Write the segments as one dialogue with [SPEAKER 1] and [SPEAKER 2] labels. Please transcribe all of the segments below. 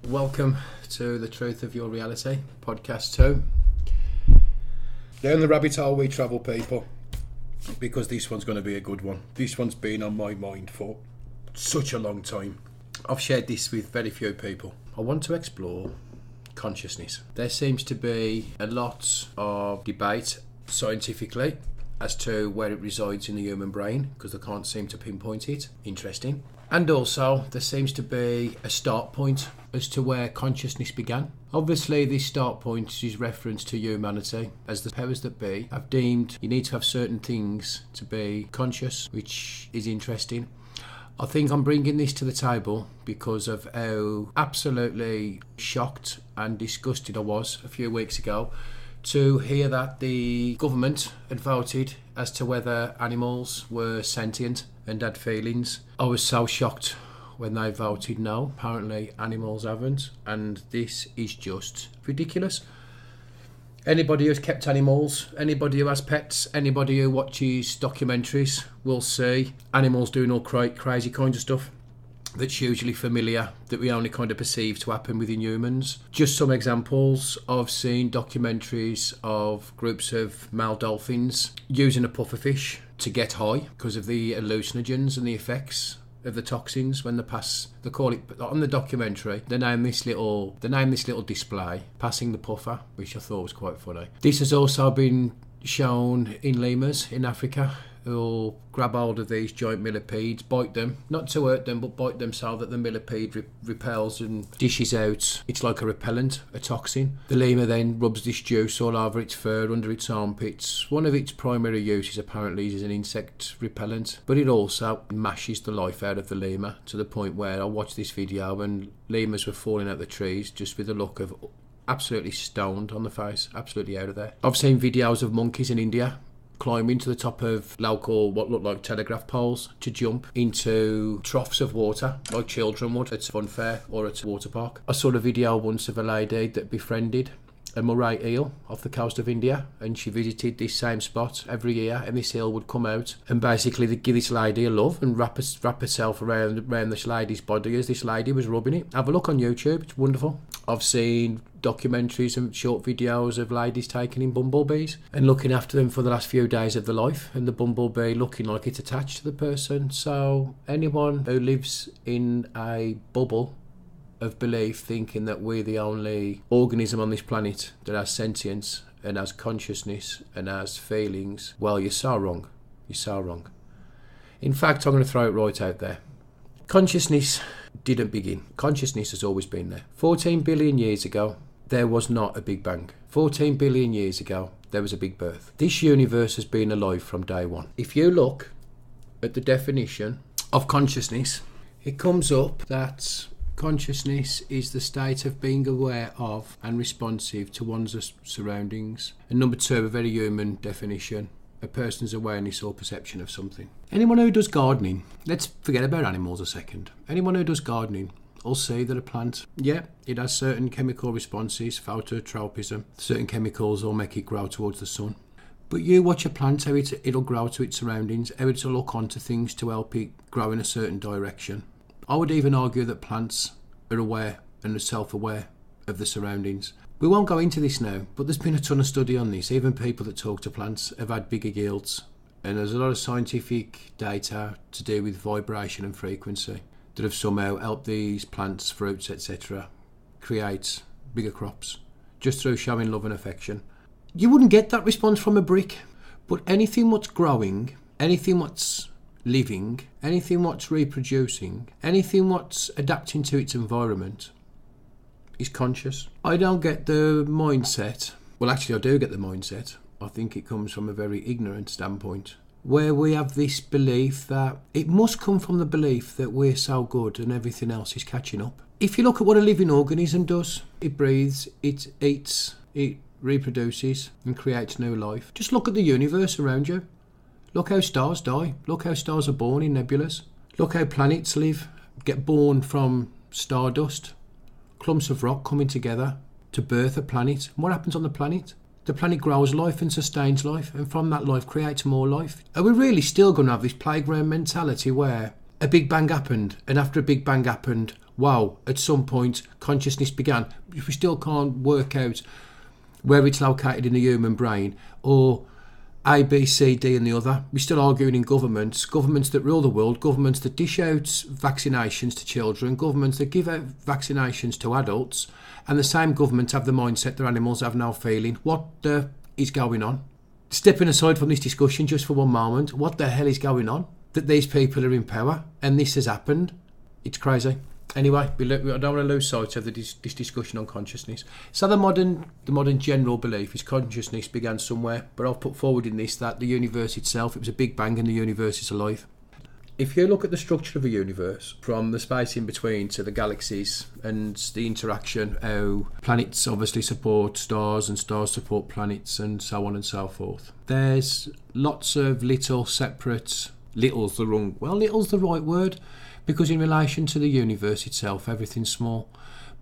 [SPEAKER 1] Welcome to The Truth of Your Reality, podcast 2. Down the rabbit hole we travel, people, because this one's going to be a good one. This one's been on my mind for such a long time. I've shared this with very few people. I want to explore consciousness. There seems to be a lot of debate scientifically as to where it resides in the human brain, because they can't seem to pinpoint it. Interesting. And also, there seems to be a start point as to where consciousness began. Obviously, this start point is reference to humanity, as the powers that be have deemed you need to have certain things to be conscious, which is interesting. I think I'm bringing this to the table because of how absolutely shocked and disgusted I was a few weeks ago to hear that the government had voted as to whether animals were sentient and had feelings. I was so shocked when they voted no. Apparently animals haven't, and this is just ridiculous. Anybody who's kept animals, anybody who has pets, anybody who watches documentaries will see animals doing all crazy kinds of stuff that's usually familiar, that we only kind of perceive to happen within humans. Just some examples: I've seen documentaries of groups of male dolphins using a pufferfish to get high because of the hallucinogens and the effects of the toxins when they pass. They call it on the documentary. They name this little display passing the puffer, which I thought was quite funny. This has also been shown in lemurs in Africa, who'll grab hold of these giant millipedes, bite them, not to hurt them, but bite them so that the millipede repels and dishes out. It's like a repellent, a toxin. The lemur then rubs this juice all over its fur, under its armpits. One of its primary uses apparently is an insect repellent, but it also mashes the life out of the lemur to the point where I watched this video and lemurs were falling out the trees just with a look of absolutely stoned on the face, absolutely out of there. I've seen videos of monkeys in India climbing to the top of local, what look like telegraph poles, to jump into troughs of water like children would at a fun fair or at a water park. I saw a video once of a lady that befriended a moray eel off the coast of India, and she visited this same spot every year, and this eel would come out and basically they'd give this lady a love and wrap herself around this lady's body as this lady was rubbing it. Have a look on YouTube, it's wonderful. I've seen documentaries and short videos of ladies taking in bumblebees and looking after them for the last few days of their life, and the bumblebee looking like it's attached to the person. So anyone who lives in a bubble of belief thinking that we're the only organism on this planet that has sentience and has consciousness and has feelings, well, you're so wrong. You're so wrong. In fact, I'm going to throw it right out there. Consciousness didn't begin. Consciousness has always been there. 14 billion years ago, there was not a Big Bang. 14 billion years ago, there was a Big Birth. This universe has been alive from day one. If you look at the definition of consciousness, it comes up that consciousness is the state of being aware of and responsive to one's surroundings. And number 2, a very human definition, a person's awareness or perception of something. Anyone who does gardening, let's forget about animals a second. Anyone who does gardening will see that a plant, it has certain chemical responses, phototropism. Certain chemicals will make it grow towards the sun. But you watch a plant, how it'll grow to its surroundings, how it'll look onto things to help it grow in a certain direction. I would even argue that plants are aware and are self-aware of the surroundings. We won't go into this now, but there's been a ton of study on this. Even people that talk to plants have had bigger yields. And there's a lot of scientific data to do with vibration and frequency that have somehow helped these plants, fruits, etc. create bigger crops just through showing love and affection. You wouldn't get that response from a brick, but anything what's growing, anything what's living, anything what's reproducing, anything what's adapting to its environment is conscious. I don't get the mindset. Well, actually, I do get the mindset. I think it comes from a very ignorant standpoint, where we have this belief that it must come from the belief that we're so good and everything else is catching up. If you look at what a living organism does, it breathes, it eats, it reproduces and creates new life. Just look at the universe around you. Look how stars die. Look how stars are born in nebulas. Look how planets live, get born from stardust, clumps of rock coming together to birth a planet. And what happens on the planet? The planet grows life and sustains life, and from that life creates more life. Are we really still going to have this playground mentality where a Big Bang happened, and after a Big Bang happened, wow, at some point consciousness began. We still can't work out where it's located in the human brain, or A, B, C, D and the other. We're still arguing in governments that rule the world, governments that dish out vaccinations to children, governments that give out vaccinations to adults, and the same governments have the mindset that animals have no feeling. What is going on? Stepping aside from this discussion just for one moment, what the hell is going on? That these people are in power and this has happened? It's crazy. Anyway, I don't want to lose sight of this discussion on consciousness. So the modern general belief is consciousness began somewhere, but I've put forward in this that the universe itself, it was a Big Bang and the universe is alive. If you look at the structure of a universe, from the space in between to the galaxies and the interaction, how planets obviously support stars and stars support planets and so on and so forth, there's lots of little separate, little's the right word, because in relation to the universe itself, everything's small.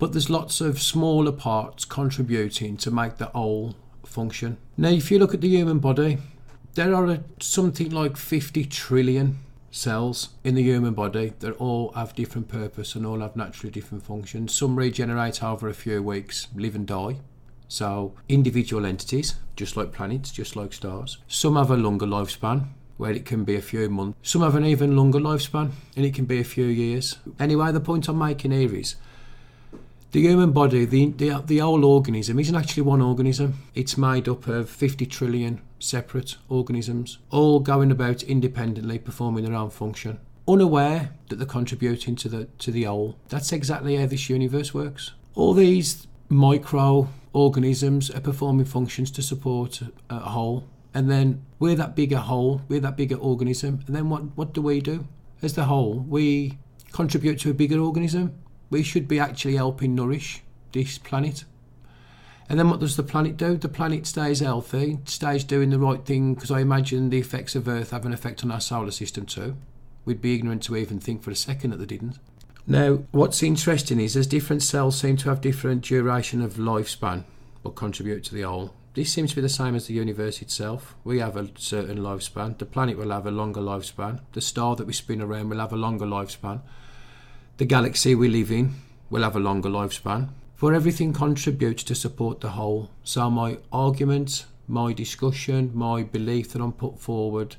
[SPEAKER 1] But there's lots of smaller parts contributing to make the whole function. Now, if you look at the human body, there are something like 50 trillion cells in the human body that all have different purpose and all have naturally different functions. Some regenerate over a few weeks, live and die. So individual entities, just like planets, just like stars. Some have a longer lifespan, where it can be a few months. Some have an even longer lifespan, and it can be a few years. Anyway, the point I'm making here is the human body, the whole organism, isn't actually one organism. It's made up of 50 trillion separate organisms, all going about independently, performing their own function, unaware that they're contributing to the whole. That's exactly how this universe works. All these micro-organisms are performing functions to support a whole. And then we're that bigger whole, we're that bigger organism. And then what do we do? As the whole, we contribute to a bigger organism. We should be actually helping nourish this planet. And then what does the planet do? The planet stays healthy, stays doing the right thing, because I imagine the effects of Earth have an effect on our solar system too. We'd be ignorant to even think for a second that they didn't. Now, what's interesting is as different cells seem to have different duration of lifespan, but contribute to the whole. This seems to be the same as the universe itself. We have a certain lifespan. The planet will have a longer lifespan. The star that we spin around will have a longer lifespan. The galaxy we live in will have a longer lifespan. For everything contributes to support the whole. So my argument, my discussion, my belief that I'm put forward,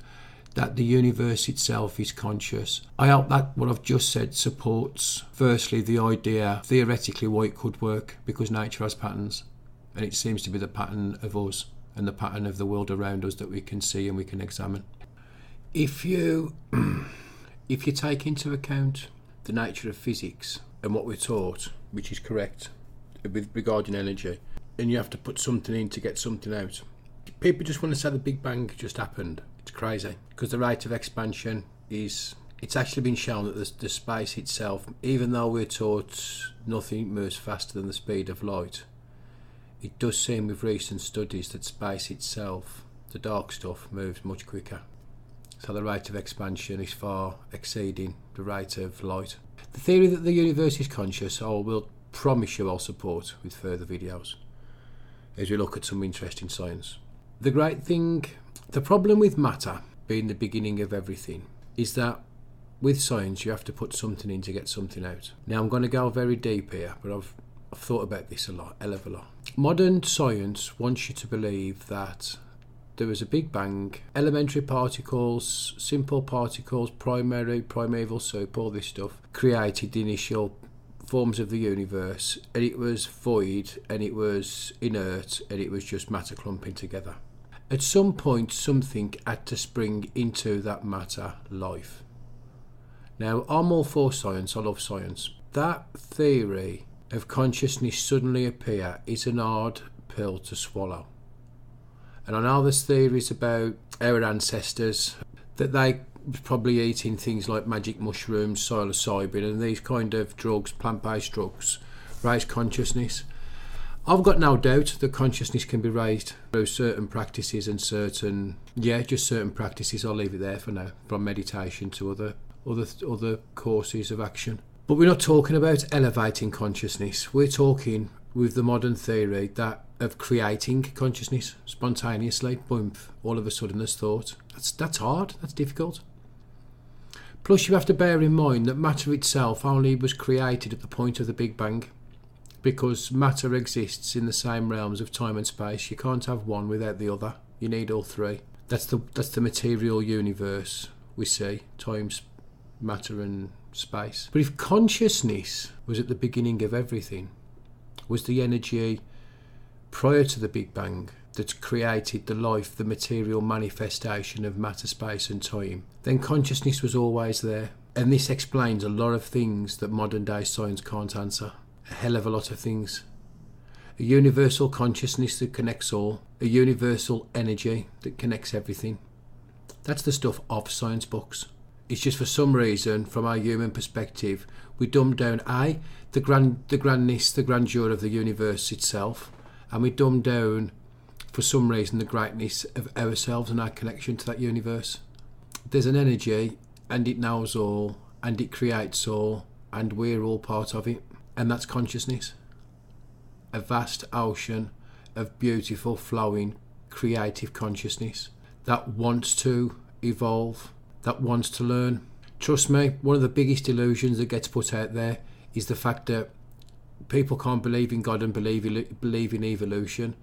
[SPEAKER 1] that the universe itself is conscious. I hope that what I've just said supports, firstly, the idea, theoretically, why it could work, because nature has patterns. And it seems to be the pattern of us and the pattern of the world around us that we can see and we can examine. If you take into account the nature of physics and what we're taught, which is correct with regarding energy, and you have to put something in to get something out, people just want to say the Big Bang just happened. It's crazy, because the rate of expansion is... It's actually been shown that the space itself, even though we're taught nothing moves faster than the speed of light, it does seem with recent studies that space itself, the dark stuff, moves much quicker. So the rate of expansion is far exceeding the rate of light. The theory that the universe is conscious, I will promise you I'll support with further videos as we look at some interesting science. The great thing, the problem with matter being the beginning of everything, is that with science you have to put something in to get something out. Now I'm going to go very deep here, but I've thought about this a hell of a lot. Modern science wants you to believe that there was a Big Bang, elementary particles, simple particles, primeval soup, all this stuff, created the initial forms of the universe, and it was void, and it was inert, and it was just matter clumping together. At some point, something had to spring into that matter, life. Now, I'm all for science, I love science. That theory of consciousness suddenly appear is an hard pill to swallow. And I know there's theories about our ancestors, that they were probably eating things like magic mushrooms, psilocybin, and these kind of drugs, plant-based drugs, raise consciousness. I've got no doubt that consciousness can be raised through certain practices and certain practices. I'll leave it there for now, from meditation to other courses of action. But we're not talking about elevating consciousness. We're talking with the modern theory that of creating consciousness spontaneously, boom, all of a sudden as thought. That's hard, that's difficult. Plus you have to bear in mind that matter itself only was created at the point of the Big Bang, because matter exists in the same realms of time and space. You can't have one without the other. You need all three. That's the material universe we see, time, matter and space. But if consciousness was at the beginning of everything, was the energy prior to the Big Bang that created the life, the material manifestation of matter, space and time, then consciousness was always there. And this explains a lot of things that modern day science can't answer. A hell of a lot of things. A universal consciousness that connects all. A universal energy that connects everything. That's the stuff of science books. It's just for some reason, from our human perspective, we dumb down the grandness, the grandeur of the universe itself, and we dumb down, for some reason, the greatness of ourselves and our connection to that universe. There's an energy, and it knows all, and it creates all, and we're all part of it, and that's consciousness. A vast ocean of beautiful, flowing, creative consciousness that wants to evolve, that wants to learn. Trust me, one of the biggest illusions that gets put out there is the fact that people can't believe in God and believe in evolution.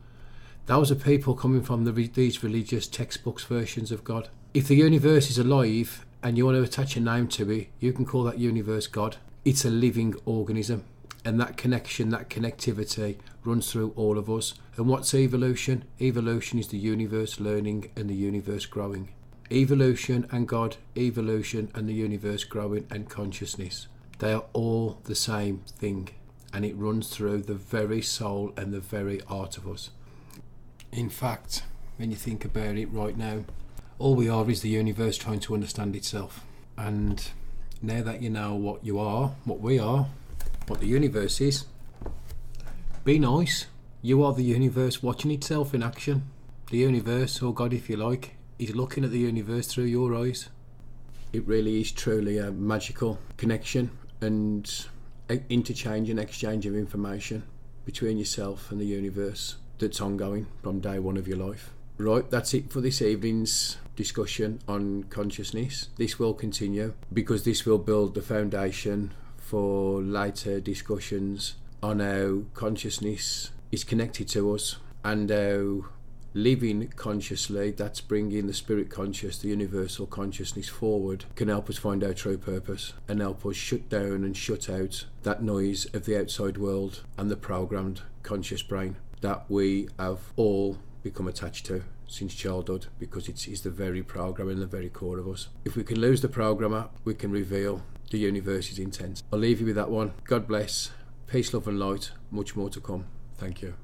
[SPEAKER 1] Those are people coming from these religious textbooks versions of God. If the universe is alive and you want to attach a name to it, you can call that universe God. It's a living organism, and that connection, that connectivity runs through all of us. And what's evolution? Evolution is the universe learning and the universe growing. Evolution and God, evolution and the universe growing, and consciousness. They are all the same thing, and it runs through the very soul and the very heart of us. In fact, when you think about it right now, all we are is the universe trying to understand itself. And now that you know what you are, what we are, what the universe is, be nice. You are the universe watching itself in action. The universe, or God if you like, is looking at the universe through your eyes. It really is truly a magical connection and interchange and exchange of information between yourself and the universe that's ongoing from day one of your life. Right, that's it for this evening's discussion on consciousness. This will continue because this will build the foundation for later discussions on how consciousness is connected to us and how living consciously, that's bringing the spirit conscious, the universal consciousness forward, can help us find our true purpose and help us shut down and shut out that noise of the outside world and the programmed conscious brain that we have all become attached to since childhood, because it is the very program in the very core of us. If we can lose the programmer, we can reveal the universe's intent. I'll leave you with that one. God bless. Peace, love and light. Much more to come. Thank you.